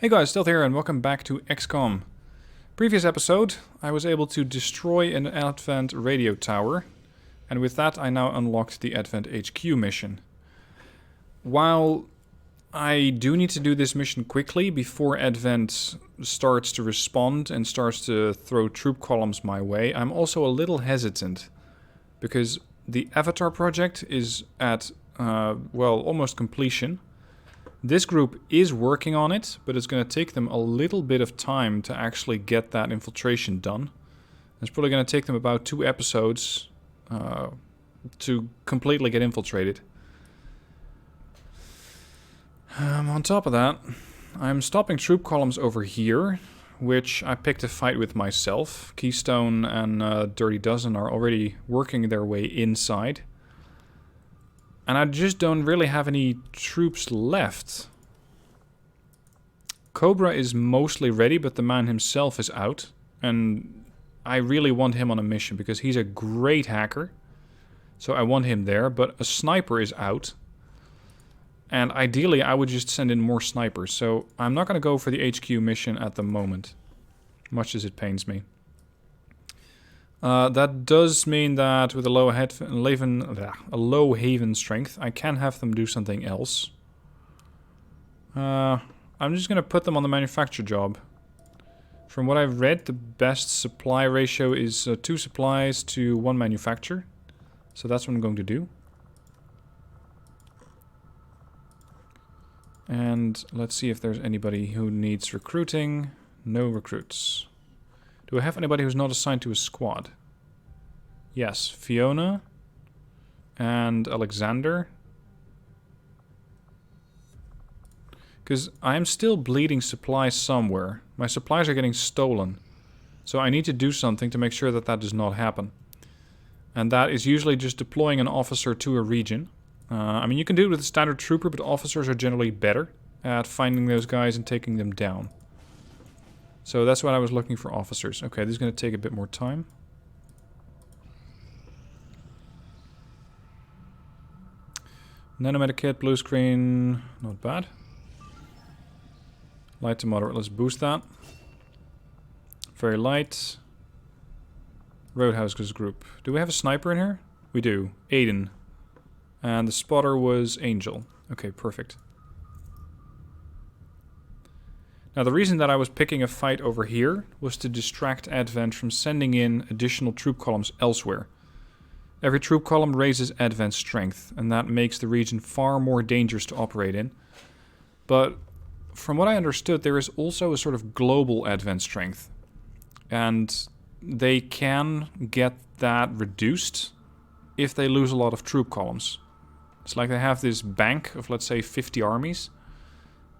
Hey guys, Stealth here and welcome back to XCOM. Previous episode, I was able to destroy an Advent radio tower, and with that I now unlocked the Advent HQ mission. While I do need to do this mission quickly before Advent starts to respond and starts to throw troop columns my way, I'm also a little hesitant, because the Avatar project is at, almost completion. This group is working on it, but it's going to take them a little bit of time to actually get that infiltration done. It's probably going to take them about 2 episodes to completely get infiltrated. On top of that, I'm stopping troop columns over here, which I picked a fight with myself. Keystone and Dirty Dozen are already working their way inside. And I just don't really have any troops left. Cobra is mostly ready, but the man himself is out. And I really want him on a mission, because he's a great hacker. So I want him there, but a sniper is out. And ideally I would just send in more snipers. So I'm not going to go for the HQ mission at the moment, much as it pains me. That does mean that with a low haven strength, I can have them do something else. I'm just going to put them on the manufacture job. From what I've read, the best supply ratio is 2 supplies to 1 manufacture. So that's what I'm going to do. And let's see if there's anybody who needs recruiting. No recruits. Do I have anybody who's not assigned to a squad? Yes, Fiona and Alexander. Because I'm still bleeding supplies somewhere. My supplies are getting stolen. So I need to do something to make sure that that does not happen. And that is usually just deploying an officer to a region. I mean, you can do it with a standard trooper, but officers are generally better at finding those guys and taking them down. So that's what I was looking for, officers. Okay, this is going to take a bit more time. Nanomedikit, blue screen, not bad. Light to moderate, let's boost that. Very light. Roadhouse group. Do we have a sniper in here? We do. Aiden. And the spotter was Angel. Okay, perfect. Now the reason that I was picking a fight over here was to distract Advent from sending in additional troop columns elsewhere. Every troop column raises Advent's strength, and that makes the region far more dangerous to operate in. But from what I understood, there is also a sort of global Advent strength. And they can get that reduced if they lose a lot of troop columns. It's like they have this bank of, let's say, 50 armies.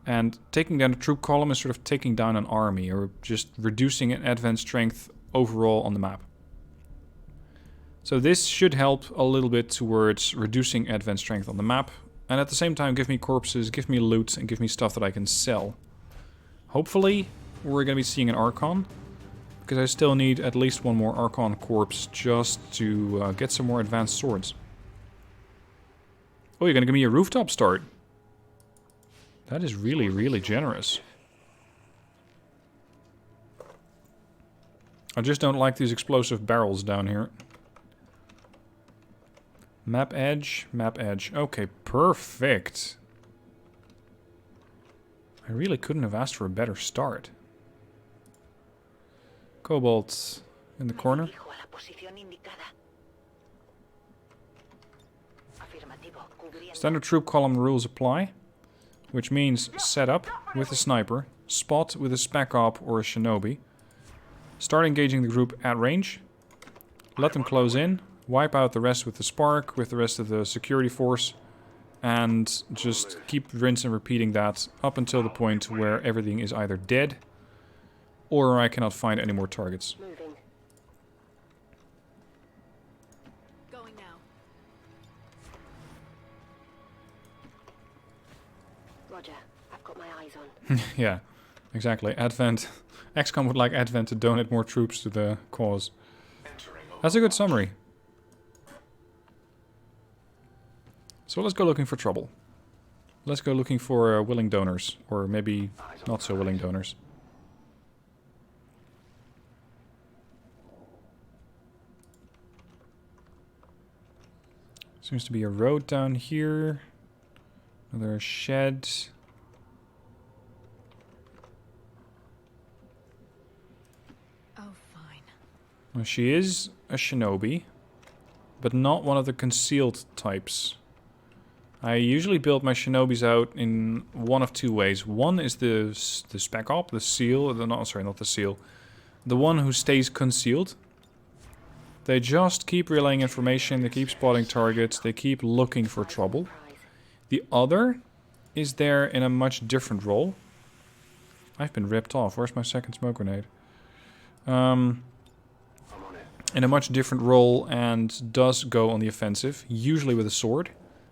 And taking down a troop column is sort of taking down an army, or just reducing an Advent strength overall on the map. So this should help a little bit towards reducing Advent strength on the map. And at the same time give me corpses, give me loot, and give me stuff that I can sell. Hopefully we're going to be seeing an Archon. Because I still need at least 1 more Archon corpse just to get some more advanced swords. Oh, you're going to give me a rooftop start. That is really, really generous. I just don't like these explosive barrels down here. Map edge, map edge. Okay, perfect. I really couldn't have asked for a better start. Cobalt in the corner. Standard troop column rules apply, which means set up with a sniper, spot with a spec op or a shinobi, start engaging the group at range, let them close in, wipe out the rest with the spark, with the rest of the security force, and just keep rinse and repeating that up until the point where everything is either dead or I cannot find any more targets. Moving. Going now. Roger, I've got my eyes on. Yeah, exactly. Advent. XCOM would like Advent to donate more troops to the cause. That's a good summary. So let's go looking for trouble. Let's go looking for willing donors. Or maybe not so willing donors. Seems to be a road down here. Another shed. Oh, fine. Well, she is a shinobi, but not one of the concealed types. I usually build my shinobis out in one of two ways. One is the spec op, the seal. Sorry, not the seal. The one who stays concealed. They just keep relaying information, they keep spotting targets, they keep looking for trouble. The other is there in a much different role. I've been ripped off. Where's my second smoke grenade? In a much different role and does go on the offensive, usually with a sword.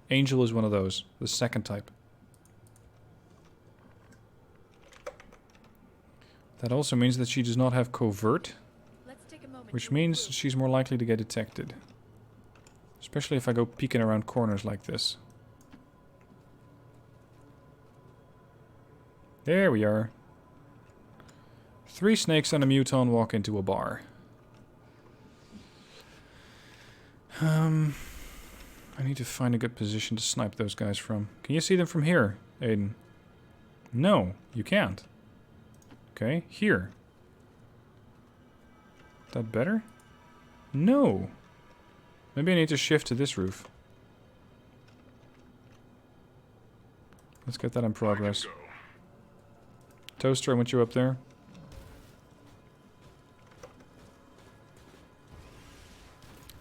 Angel is one of those, the second type. That also means that she does not have covert, which means she's more likely to get detected. Especially if I go peeking around corners like this. There we are. 3 snakes and a muton walk into a bar. I need to find a good position to snipe those guys from. Can you see them from here, Aiden? No, you can't. Okay, here. That better? No. Maybe I need to shift to this roof. Let's get that in progress. Toaster, I want you up there.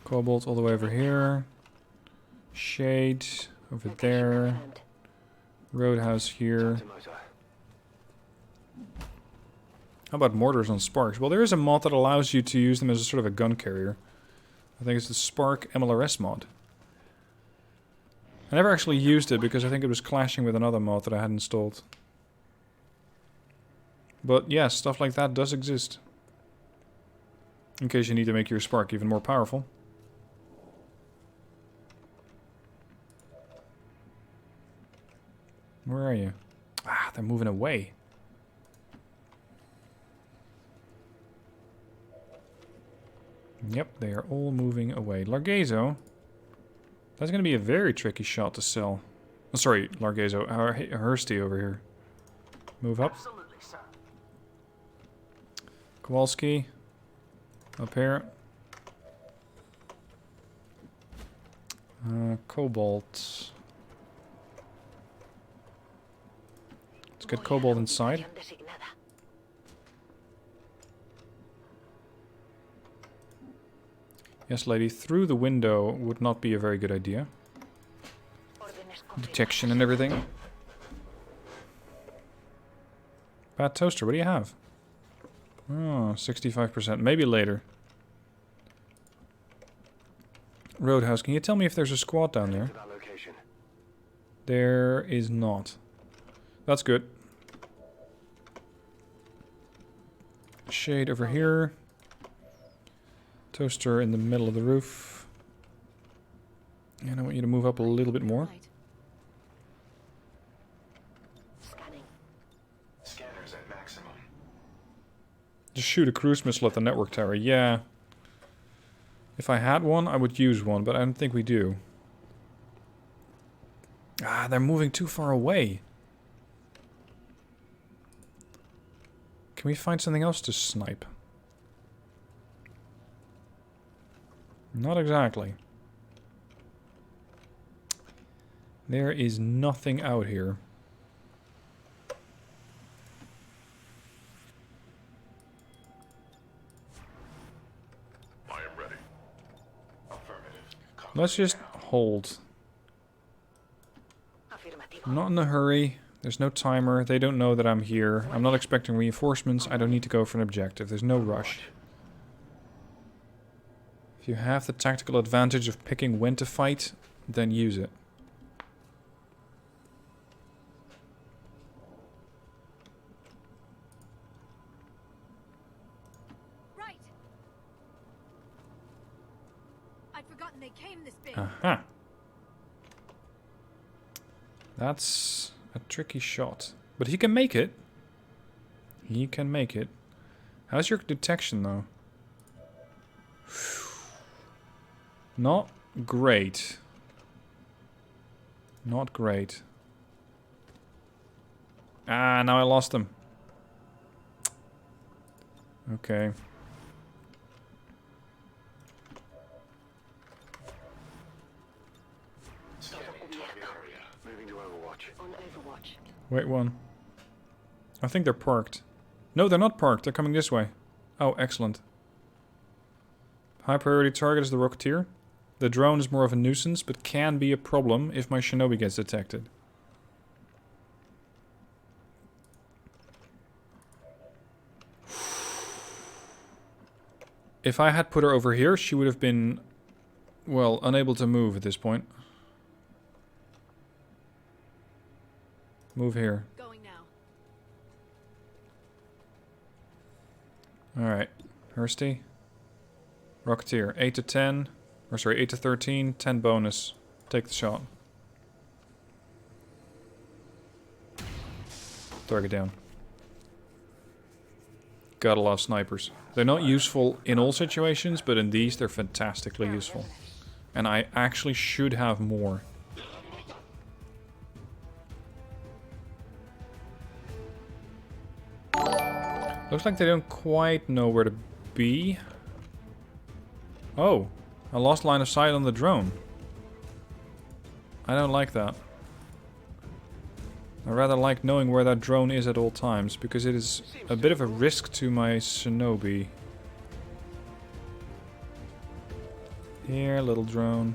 Cobalt all the way over here. Shade over there. Roadhouse here. How about mortars on sparks? Well, there is a mod that allows you to use them as a sort of a gun carrier. I think it's the Spark MLRS mod. I never actually used it because I think it was clashing with another mod that I had installed. But yes, stuff like that does exist. In case you need to make your spark even more powerful. Where are you? Ah, they're moving away. Yep, they are all moving away. Largazo. That's going to be a very tricky shot to sell. Oh, sorry, Largazo. Hursty over here. Move up. Kowalski. Up here. Cobalt. Let's get Cobalt inside. Yes, lady, through the window would not be a very good idea. Detection and everything. Bad toaster, what do you have? Oh, 65%. Maybe later. Roadhouse, can you tell me if there's a squad down there? There is not. That's good. Shade over here. Toaster in the middle of the roof. And I want you to move up a little bit more. Scanning. Scanners at maximum. Just shoot a cruise missile at the network tower. Yeah. If I had one, I would use one, but I don't think we do. Ah, they're moving too far away. Can we find something else to snipe? Not exactly. There is nothing out here. I am ready. Affirmative. Let's just hold. I'm not in a hurry. There's no timer. They don't know that I'm here. I'm not expecting reinforcements. I don't need to go for an objective. There's no rush. If you have the tactical advantage of picking when to fight, then use it. Right. I'd forgotten they came this big. Aha. That's a tricky shot. But he can make it. He can make it. How's your detection, though? Not great. Not great. Ah, now I lost him. Okay. Scanning target area. Moving to Overwatch. On Overwatch. Wait one. I think they're parked. No, they're not parked. They're coming this way. Oh, excellent. High priority target is the Rocketeer. The drone is more of a nuisance, but can be a problem if my Shinobi gets detected. If I had put her over here, she would have been, well, unable to move at this point. Move here. Going now. Alright. Hursty. Rocketeer. 8 to 10. Or sorry, 8 to 13. 10 bonus. Take the shot. Target down. Gotta love snipers. They're not useful in all situations, but in these they're fantastically useful. And I actually should have more. Looks like they don't quite know where to be. Oh, I lost line of sight on the drone. I don't like that. I rather like knowing where that drone is at all times, because it is a bit of a risk to my Shinobi. Here, little drone.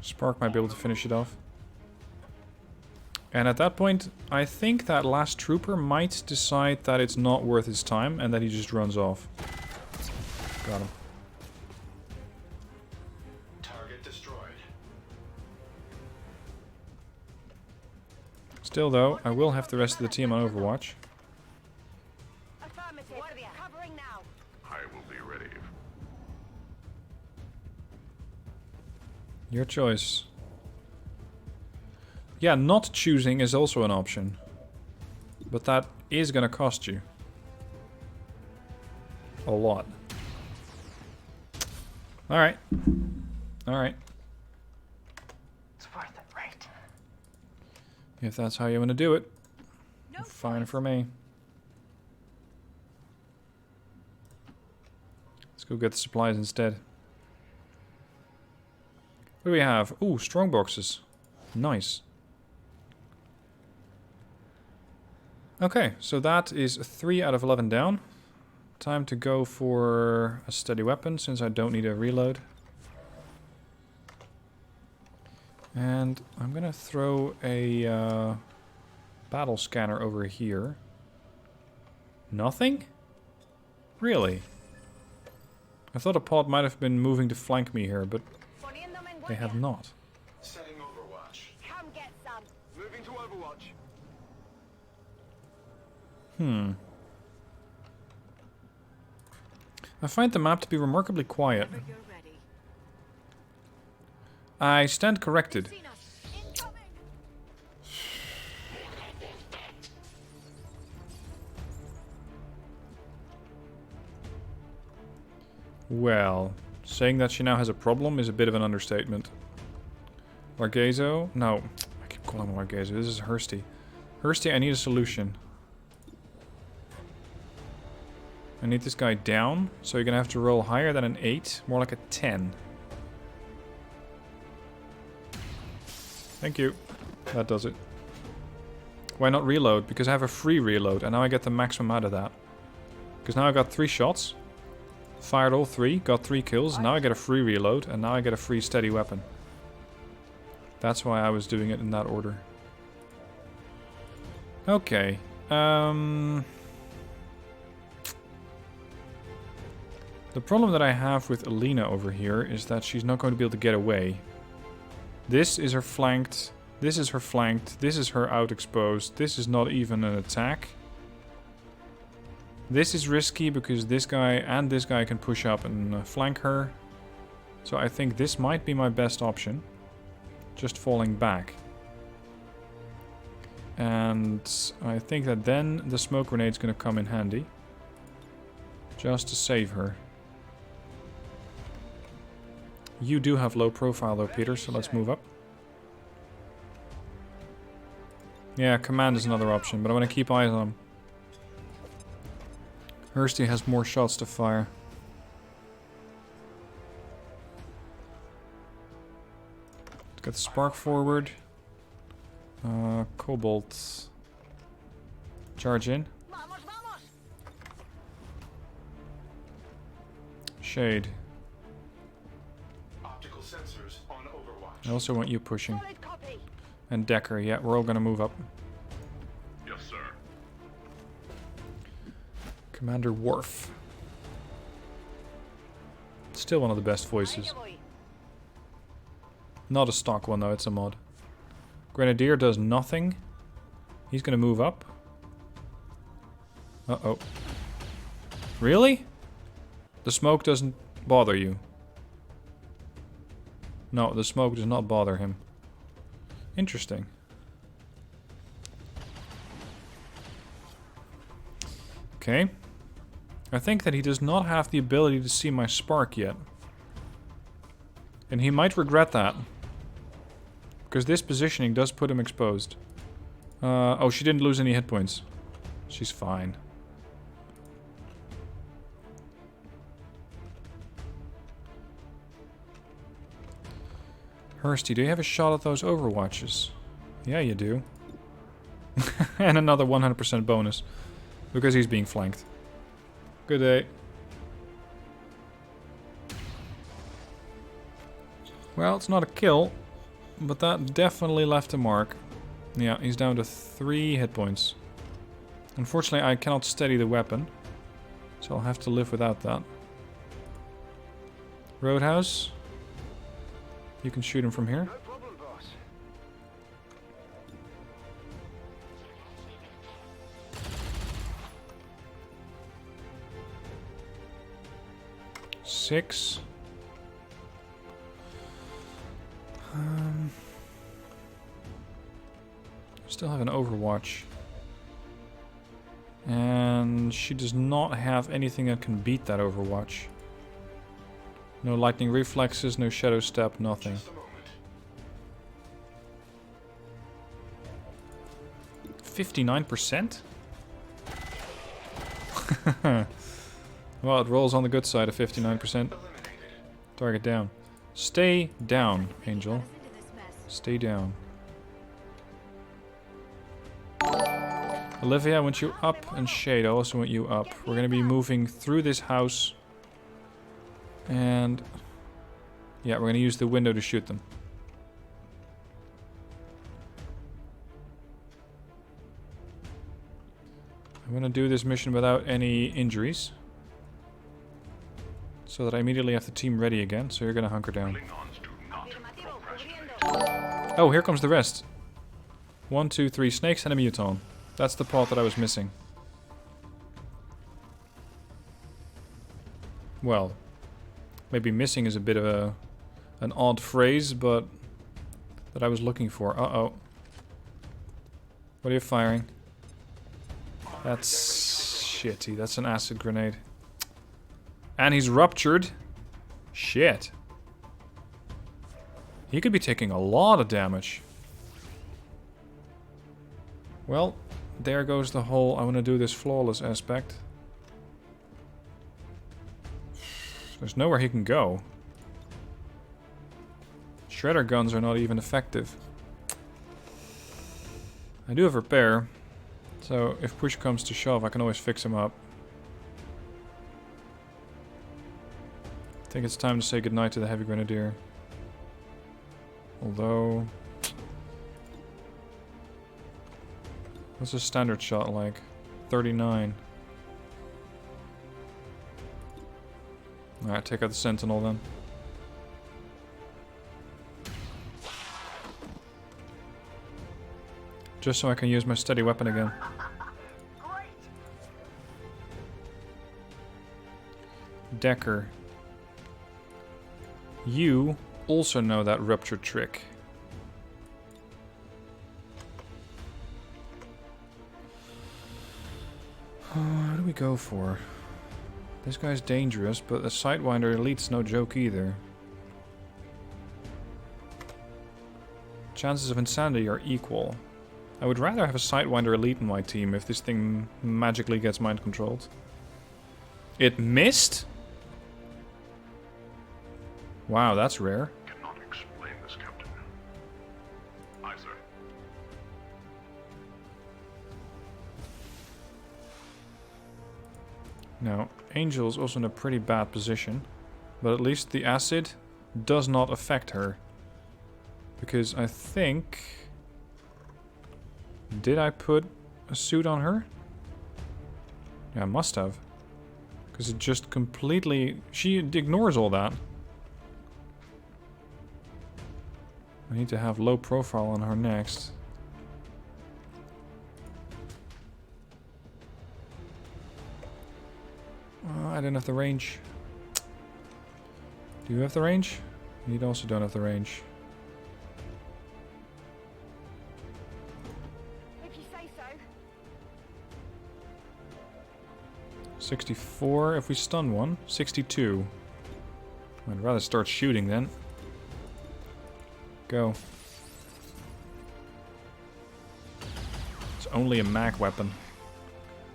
Spark might be able to finish it off. And at that point, I think that last trooper might decide that it's not worth his time and that he just runs off. Got him. Target destroyed. Still though, I will have the rest of the team on Overwatch. Affirmative. Covering now. I will be ready. Your choice. Yeah, not choosing is also an option. But that is gonna cost you. A lot. Alright. Alright. It's worth it, right? If that's how you want to do it, No fine for me. Let's go get the supplies instead. What do we have? Ooh, strong boxes. Nice. Okay, so that is 3 out of 11 down. Time to go for a steady weapon, since I don't need a reload. And I'm gonna throw a battle scanner over here. Nothing? Really? I thought a pod might have been moving to flank me here, but they have not. Setting Overwatch. Come get some. Moving to Overwatch. I find the map to be remarkably quiet. Whenever you're ready. I stand corrected. Seen us. Incoming. Well, saying that she now has a problem is a bit of an understatement. Largazo? No, I keep calling him Largazo. This is Hursty. Hursty, I need a solution. I need this guy down, so you're gonna have to roll higher than an 8, more like a 10. Thank you. That does it. Why not reload? Because I have a free reload, and now I get the maximum out of that. Because now I got 3 shots, fired all 3, got 3 kills, now I get a free reload, and now I get a free steady weapon. That's why I was doing it in that order. Okay. The problem that I have with Alina over here is that she's not going to be able to get away. This is her flanked. This is her flanked. This is her out exposed. This is not even an attack. This is risky because this guy and this guy can push up and flank her. So I think this might be my best option. Just falling back. And I think that then the smoke grenade's gonna come in handy. Just to save her. You do have low profile though, Peter, so let's move up. Yeah, command is another option, but I want to keep eyes on him. Hursty has more shots to fire. Let's get the spark forward. Cobalt. Charge in. Vamos, vamos. Shade. Optical sensors on overwatch. I also want you pushing. Solid copy. And Decker, yeah, we're all gonna move up. Yes, sir. Commander Worf. Still one of the best voices. Not a stock one though, it's a mod. Grenadier does nothing. He's gonna move up. Uh-oh. Really? The smoke doesn't bother you? No, the smoke does not bother him. Interesting. Okay. I think that he does not have the ability to see my spark yet. And he might regret that. Because this positioning does put him exposed. Oh, she didn't lose any hit points. She's fine. Hursty, do you have a shot at those overwatches? Yeah, you do. And another 100% bonus. Because he's being flanked. Good day. Well, it's not a kill. But that definitely left a mark. Yeah, he's down to 3 hit points. Unfortunately, I cannot steady the weapon. So I'll have to live without that. Roadhouse. You can shoot him from here. No problem, boss. Six. Still have an Overwatch. And she does not have anything that can beat that Overwatch. No lightning reflexes, no shadow step, nothing. Just a moment. 59%? Well, it rolls on the good side of 59%. Eliminated. Target down. Stay down, Angel. Into this mess. Stay down. Olivia, I want you up, and Shade, I also want you up. We're going to be moving through this house. And... yeah, we're going to use the window to shoot them. I'm going to do this mission without any injuries. So that I immediately have the team ready again, so you're going to hunker down. Klingons do not Afirmativo, procrastinate. cubriendo. Oh, here comes the rest. 1, 2, 3 snakes and a muton. That's the part that I was missing. Well, maybe missing is a bit of an odd phrase, but that I was looking for. Uh-oh. What are you firing? That's shitty. That's an acid grenade. And he's ruptured. Shit. He could be taking a lot of damage. Well, there goes the whole I want to do this flawless aspect. There's nowhere he can go. Shredder guns are not even effective. I do have repair. So if push comes to shove, I can always fix him up. I think it's time to say goodnight to the Heavy Grenadier. Although... what's a standard shot like? 39. Alright, take out the Sentinel then. Just so I can use my steady weapon again. Great. Decker. You also know that rupture trick. What do we go for? This guy's dangerous, but the Sidewinder Elite's no joke either. Chances of insanity are equal. I would rather have a Sidewinder Elite in my team if this thing magically gets mind controlled. It missed? Wow, that's rare. Cannot explain this, Captain. Aye, sir. Now, Angel's also in a pretty bad position. But at least the acid does not affect her. Because I think... Did I put a suit on her? Yeah, I must have. Because it just completely... She ignores all that. I need to have low profile on her next. I don't have the range. Do you have the range? You also don't have the range. If you say so. 64 if we stun one. 62. I'd rather start shooting then. Go. It's only a mag weapon.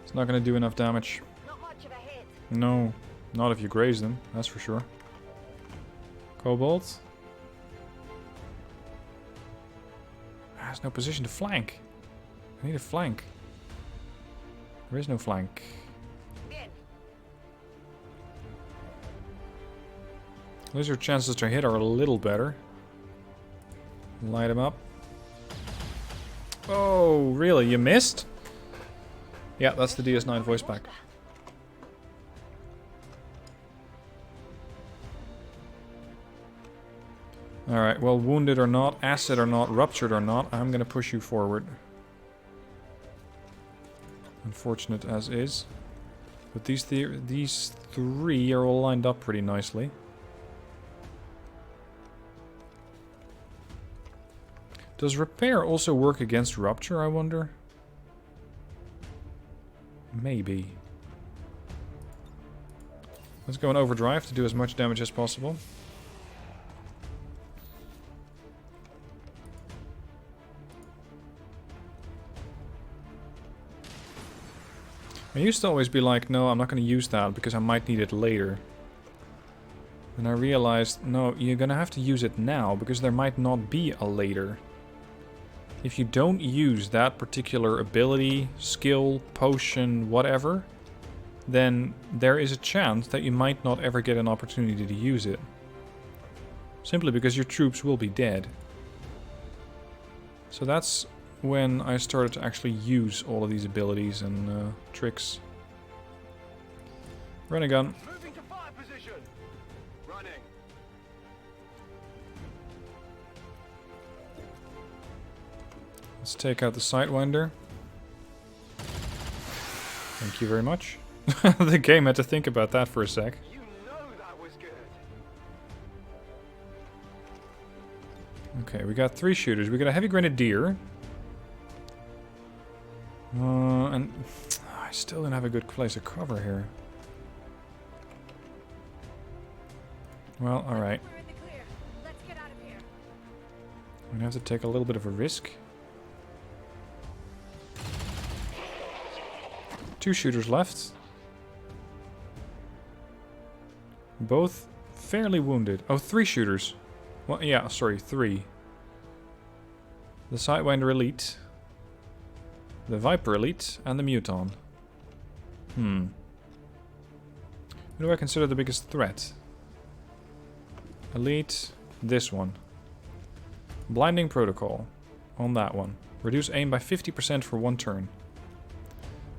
It's not going to do enough damage. Not much of a hit. No, not if you graze them, that's for sure. Cobalt. There's no position to flank. I need a flank. There is no flank. Bien. At least your chances to hit are a little better. Light him up. Oh, really? You missed? Yeah, that's the DS9 voice pack. Alright, well, wounded or not, acid or not, ruptured or not, I'm gonna push you forward. Unfortunate as is. But these three are all lined up pretty nicely. Does repair also work against rupture, I wonder? Maybe. Let's go in overdrive to do as much damage as possible. I used to always be like, no, I'm not going to use that because I might need it later. And I realized, no, you're going to have to use it now because there might not be a later. If you don't use that particular ability, skill, potion, whatever, then there is a chance that you might not ever get an opportunity to use it. Simply because your troops will be dead. So that's when I started to actually use all of these abilities and tricks. Running gun. Moving to fire position. Running. Let's take out the Sidewinder. Thank you very much. The game had to think about that for a sec. You know that was good. Okay, we got 3 shooters. We got a heavy grenadier. And I still don't have a good place of cover here. Well, alright. We're in the clear. Let's get out of here. I'm gonna have to take a little bit of a risk. 2 shooters left. Both fairly wounded. Oh, 3 shooters. Well, yeah, sorry, 3. The Sidewinder Elite. The Viper Elite. And the Muton. Who do I consider the biggest threat? Elite. This one. Blinding Protocol. On that one. Reduce aim by 50% for 1 turn.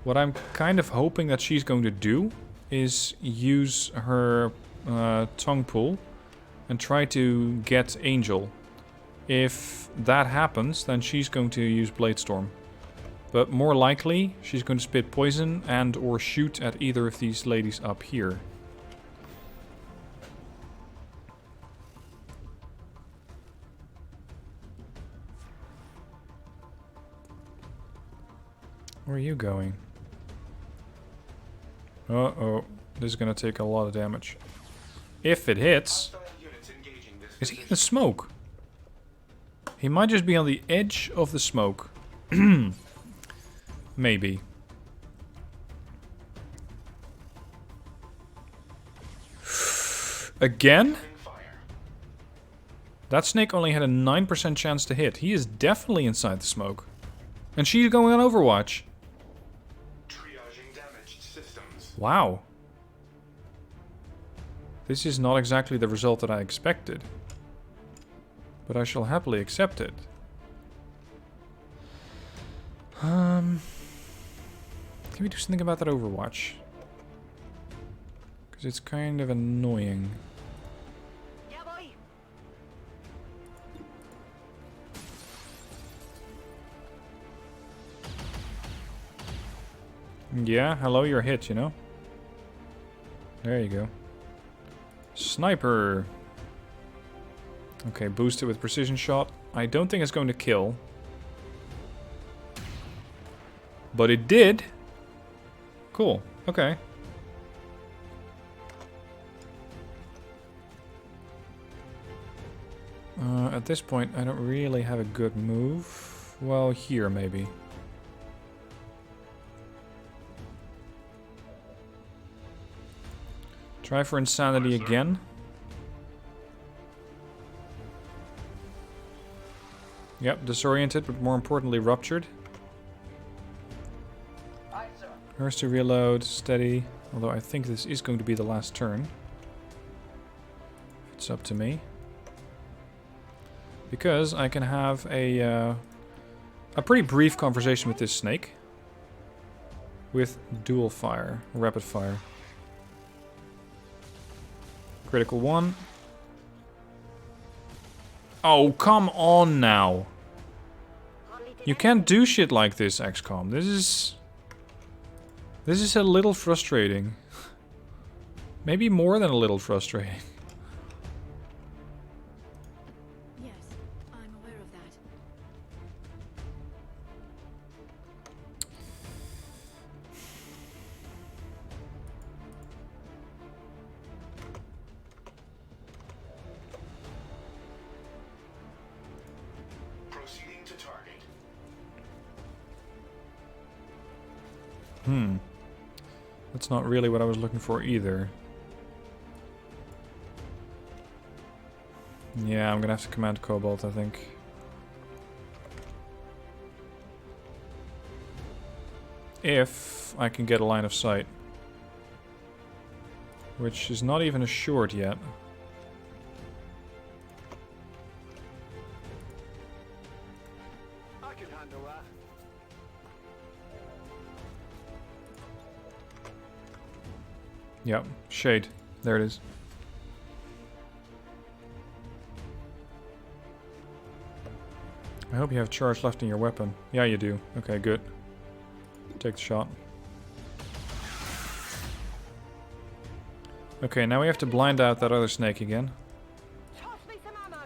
What I'm kind of hoping that she's going to do is use her tongue pull and try to get Angel. If that happens, then she's going to use Blade Storm. But more likely, she's going to spit poison and or shoot at either of these ladies up here. Where are you going? Uh-oh. This is gonna take a lot of damage. If it hits. Is he in the smoke? He might just be on the edge of the smoke. Maybe. Again? That snake only had a 9% chance to hit. He is definitely inside the smoke. And she's going on Overwatch. Triaging damaged systems. Wow. This is not exactly the result that I expected. But I shall happily accept it. Can we do something about that Overwatch? Because it's kind of annoying. Yeah, boy. Yeah, hello, you're hit, you know? There you go. Sniper. Okay, boost it with precision shot. I don't think it's going to kill. But it did. Cool. Okay. At this point, I don't really have a good move. Well, here maybe. Try for insanity again. Yep, disoriented, but more importantly, ruptured. Hers to reload, steady. Although I think this is going to be the last turn. It's up to me. Because I can have a pretty brief conversation with this snake. With dual fire, rapid fire. Critical one. Oh, come on now. You can't do shit like this, XCOM. This is a little frustrating. Maybe more than a little frustrating. Yes, I'm aware of that. Proceeding to target. That's not really what I was looking for either. Yeah, I'm gonna have to command Cobalt, I think. If I can get a line of sight. Which is not even assured yet. I can handle that. Yep, shade. There it is. I hope you have charge left in your weapon. Yeah, you do. Okay, good. Take the shot. Okay, now we have to blind out that other snake again. Toss me some ammo.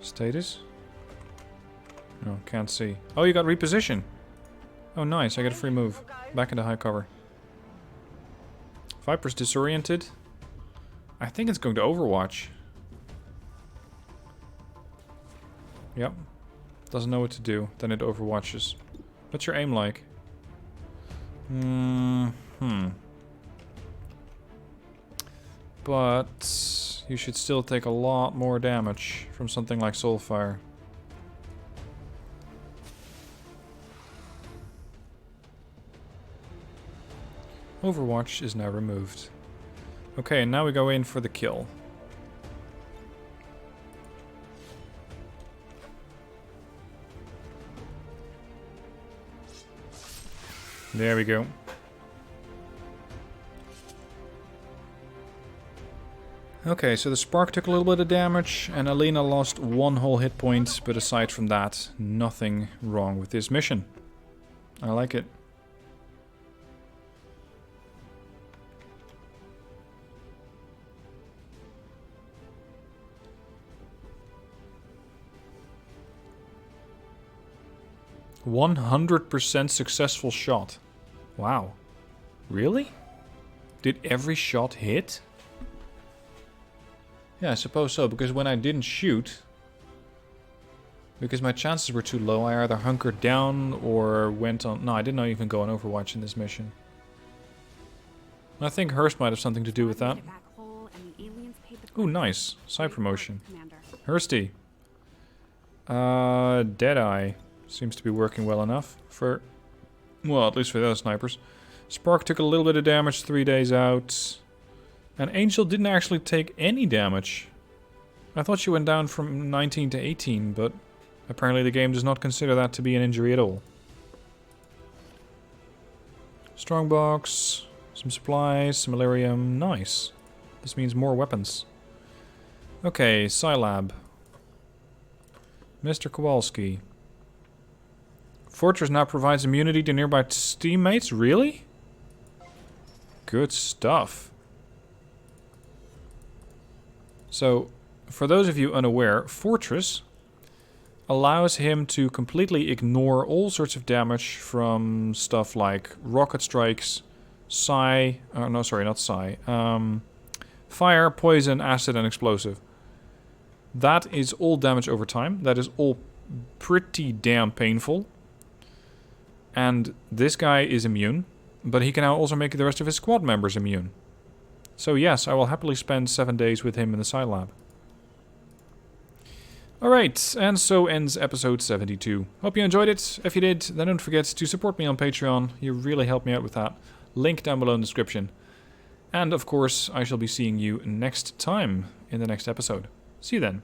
Status? No, can't see. Oh, you got reposition. Oh, nice. I got a free move. Back into high cover. Viper's disoriented. I think it's going to Overwatch. Yep. Doesn't know what to do. Then it overwatches. What's your aim like? But you should still take a lot more damage from something like Soulfire. Overwatch is now removed. Okay, now we go in for the kill. There we go. Okay, so the Spark took a little bit of damage, and Alina lost 1 whole hit point, but aside from that, nothing wrong with this mission. I like it. 100% successful shot. Wow. Really? Did every shot hit? Yeah, I suppose so, because when I didn't shoot, because my chances were too low, I either hunkered down or went on... No, I did not even go on Overwatch in this mission. I think Hurst might have something to do with that. Ooh, nice. Side promotion. Hursty. Deadeye. Seems to be working well enough for... Well, at least for those snipers. Spark took a little bit of damage 3 days out. And Angel didn't actually take any damage. I thought she went down from 19 to 18, but apparently the game does not consider that to be an injury at all. Strongbox, some supplies, some Malarium. Nice. This means more weapons. Okay, Scilab. Mr. Kowalski. Fortress now provides immunity to nearby teammates? Really? Good stuff. So, for those of you unaware, Fortress allows him to completely ignore all sorts of damage from stuff like rocket strikes, psi... Oh, no, sorry, not psi. Fire, poison, acid, and explosive. That is all damage over time. That is all pretty damn painful. And this guy is immune, but he can now also make the rest of his squad members immune. So yes, I will happily spend 7 days with him in the Scilab. Alright, and so ends episode 72. Hope you enjoyed it. If you did, then don't forget to support me on Patreon. You really help me out with that. Link down below in the description. And of course, I shall be seeing you next time in the next episode. See you then.